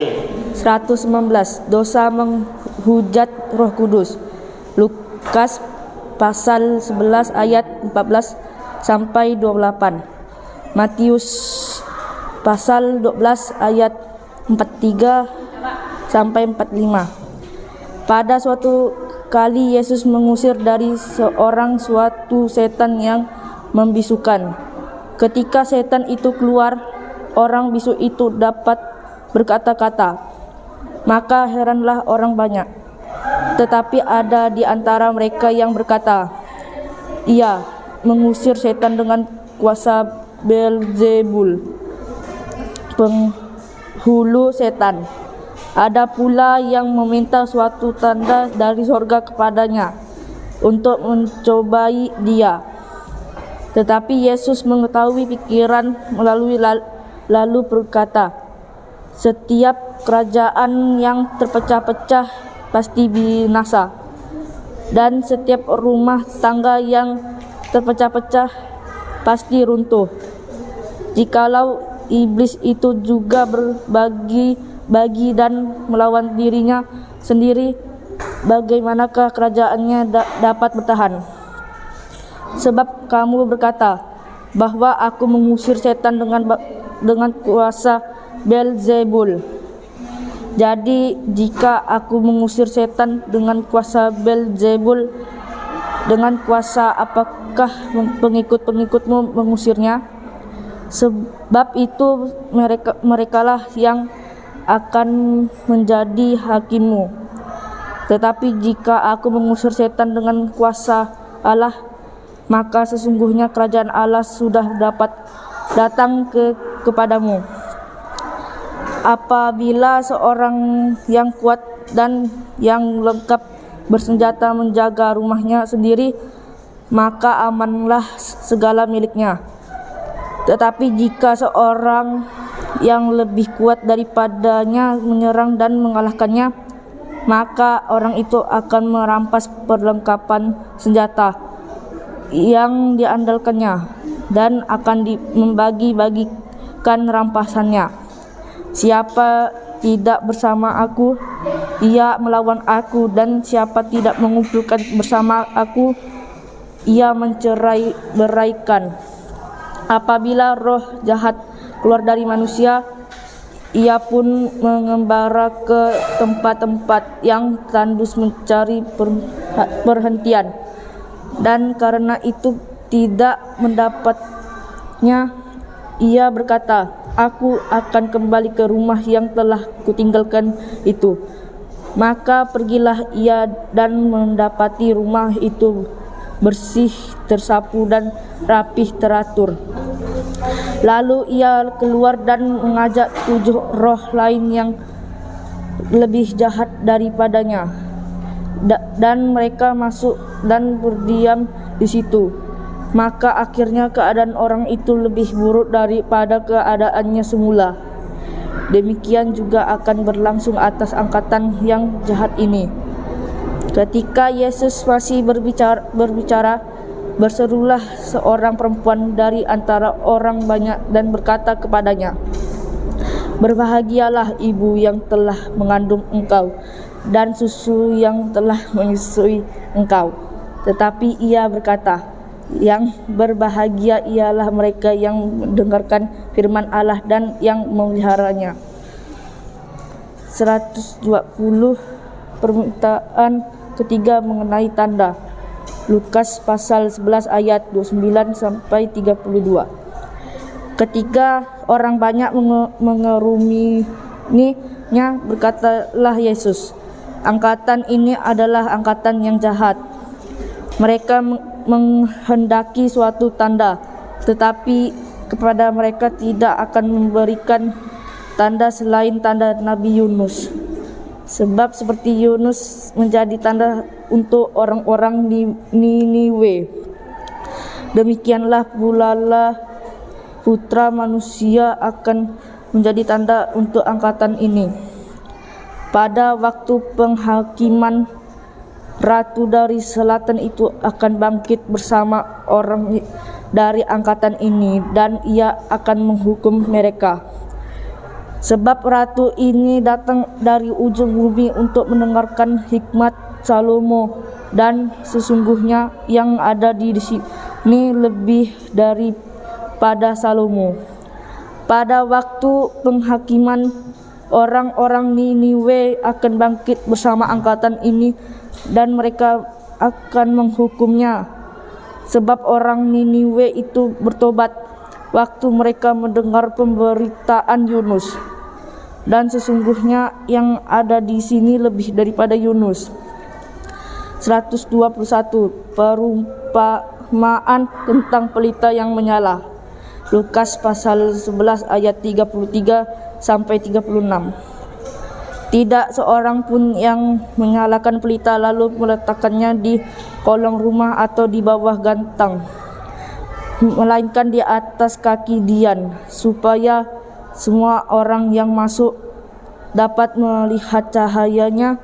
119. Dosa menghujat Roh Kudus. Lukas pasal 11 ayat 14 sampai 28. Matius pasal 12 ayat 43 sampai 45. Pada suatu kali Yesus mengusir dari seorang suatu setan yang membisukan. Ketika setan itu keluar, orang bisu itu dapat berkata-kata. Maka heranlah orang banyak. Tetapi ada di antara mereka yang berkata, "Ia mengusir setan dengan kuasa Beelzebul, penghulu setan." Ada pula yang meminta suatu tanda dari sorga kepadanya untuk mencobai dia. Tetapi Yesus mengetahui pikiran lalu berkata, "Setiap kerajaan yang terpecah-pecah pasti binasa, dan setiap rumah tangga yang terpecah-pecah pasti runtuh. Jikalau iblis itu juga berbagi dan melawan dirinya sendiri, bagaimanakah kerajaannya dapat bertahan? Sebab kamu berkata bahwa aku mengusir setan dengan kuasa Beelzebul. Jadi jika aku mengusir setan dengan kuasa Beelzebul, dengan kuasa apakah pengikut-pengikutmu mengusirnya? Sebab itu merekalah yang akan menjadi hakimmu. Tetapi jika aku mengusir setan dengan kuasa Allah, maka sesungguhnya kerajaan Allah sudah dapat datang kepadamu. Apabila seorang yang kuat dan yang lengkap bersenjata menjaga rumahnya sendiri, maka amanlah segala miliknya. Tetapi jika seorang yang lebih kuat daripadanya menyerang dan mengalahkannya, maka orang itu akan merampas perlengkapan senjata yang diandalkannya dan akan membagi-bagikan rampasannya. Siapa tidak bersama aku, ia melawan aku, dan siapa tidak mengumpulkan bersama aku, ia mencerai-beraikan. Apabila roh jahat keluar dari manusia, ia pun mengembara ke tempat-tempat yang tandus mencari perhentian, dan karena itu tidak mendapatnya, ia berkata, "Aku akan kembali ke rumah yang telah kutinggalkan itu." Maka pergilah ia dan mendapati rumah itu bersih, tersapu, dan rapih teratur. Lalu ia keluar dan mengajak 7 roh lain yang lebih jahat daripadanya, dan mereka masuk dan berdiam di situ. Maka akhirnya keadaan orang itu lebih buruk daripada keadaannya semula. Demikian juga akan berlangsung atas angkatan yang jahat ini. Ketika Yesus masih berbicara, berserulah seorang perempuan dari antara orang banyak dan berkata kepadanya, "Berbahagialah ibu yang telah mengandung engkau dan susu yang telah menyusui engkau." Tetapi ia berkata, "Yang berbahagia ialah mereka yang mendengarkan firman Allah dan yang memeliharanya." 120. Permintaan ketiga mengenai tanda. Lukas pasal 11 ayat 29 sampai 32. Ketika orang banyak mengerumuninya, berkatalah Yesus, "Angkatan ini adalah angkatan yang jahat. Mereka menghendaki suatu tanda, tetapi kepada mereka tidak akan memberikan tanda selain tanda Nabi Yunus. Sebab seperti Yunus menjadi tanda untuk orang-orang Niniwe, demikianlah pula Putra Manusia akan menjadi tanda untuk angkatan ini. Pada waktu penghakiman, ratu dari selatan itu akan bangkit bersama orang dari angkatan ini, dan ia akan menghukum mereka. Sebab ratu ini datang dari ujung bumi untuk mendengarkan hikmat Salomo, dan sesungguhnya yang ada di sini lebih daripada Salomo. Pada waktu penghakiman, orang-orang Niniwe akan bangkit bersama angkatan ini dan mereka akan menghukumnya. Sebab orang Niniwe itu bertobat waktu mereka mendengar pemberitaan Yunus, dan sesungguhnya yang ada di sini lebih daripada Yunus. 121. Perumpamaan tentang pelita yang menyala. Lukas pasal 11 ayat 33 sampai 36. Tidak seorang pun yang menyalakan pelita lalu meletakkannya di kolong rumah atau di bawah gantang, melainkan di atas kaki dian, supaya semua orang yang masuk dapat melihat cahayanya.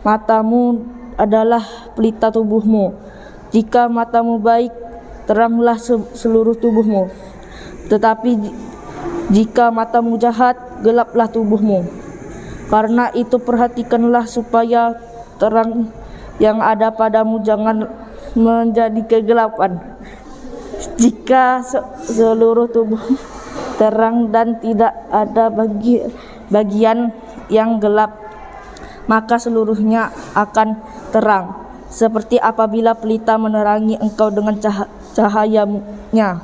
Matamu adalah pelita tubuhmu. Jika matamu baik, teranglah seluruh tubuhmu. Tetapi jika matamu jahat, gelaplah tubuhmu. Karena itu perhatikanlah supaya terang yang ada padamu jangan menjadi kegelapan. Jika seluruh tubuh terang dan tidak ada bagian yang gelap, maka seluruhnya akan terang, seperti apabila pelita menerangi engkau dengan cahayanya.